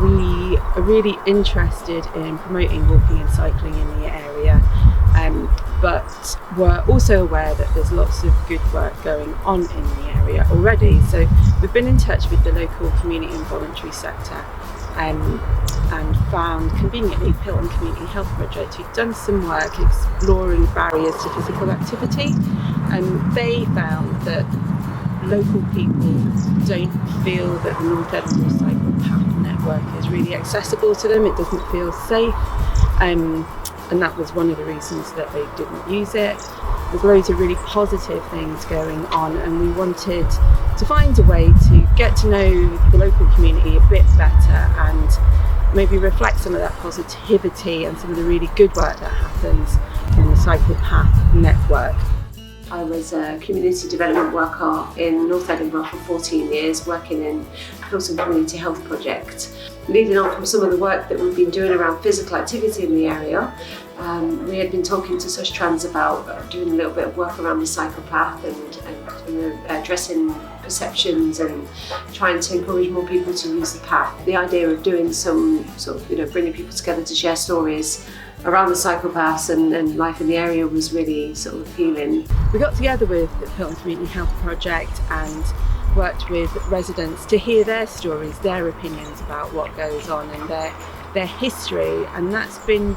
we are really interested in promoting walking and cycling in the area, but we're also aware that there's lots of good work going on in the area already. So we've been in touch with the local community and voluntary sector and found conveniently Pilton Community Health Project, who've done some work exploring barriers to physical activity, and they found that local people don't feel that the North Edinburgh cycle path network is really accessible to them. It doesn't feel safe, and that was one of the reasons that they didn't use it. There's loads of really positive things going on, and we wanted to find a way to get to know the local community a bit better and maybe reflect some of that positivity and some of the really good work that happens in the cycle path network. I was a community development worker in North Edinburgh for 14 years, working in Pilton Community Health Project. Leading on from some of the work that we've been doing around physical activity in the area, we had been talking to Sush Trans about doing a little bit of work around the cycle path and addressing perceptions and trying to encourage more people to use the path. The idea of doing some sort of, bringing people together to share stories around the cycle paths and life in the area was really sort of appealing. We got together with the Pilton Community Health Project and worked with residents to hear their stories, their opinions about what goes on and their history, and it's been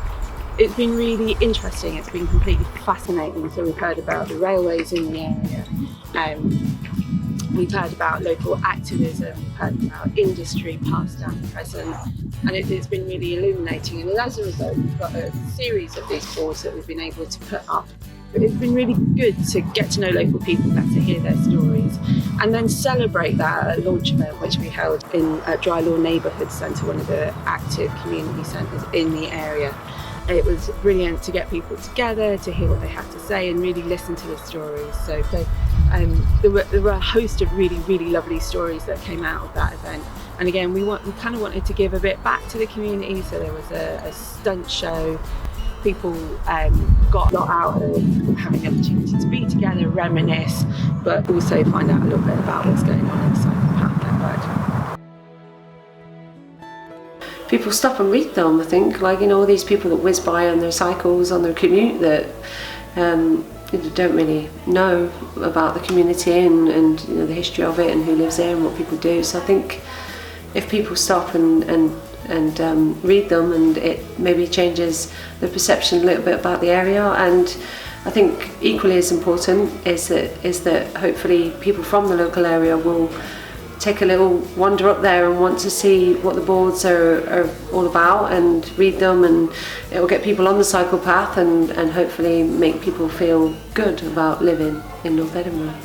really interesting. It's been completely fascinating. So we've heard about the railways in the area, we've heard about local activism, we've heard about industry past and present, and it's been really illuminating. And as a result, we've got a series of these boards that we've been able to put up. But it's been really good to get to know local people better, hear their stories, and then celebrate that at a launch event which we held at Dry Law Neighbourhood Centre, one of the active community centres in the area. It was brilliant to get people together, to hear what they had to say and really listen to the stories. So there were a host of really, really lovely stories that came out of that event. And again, we kind of wanted to give a bit back to the community, so there was a stunt show. People got a lot out of having the opportunity to be together, reminisce, but also find out a little bit about what's going on in the cycle path network. People stop and read them, I think, all these people that whiz by on their cycles, on their commute, that don't really know about the community and the history of it and who lives there and what people do. So I think if people stop and read them, and it maybe changes the perception a little bit about the area. And I think equally as important is that hopefully people from the local area will take a little wander up there and want to see what the boards are all about and read them, and it will get people on the cycle path and hopefully make people feel good about living in North Edinburgh.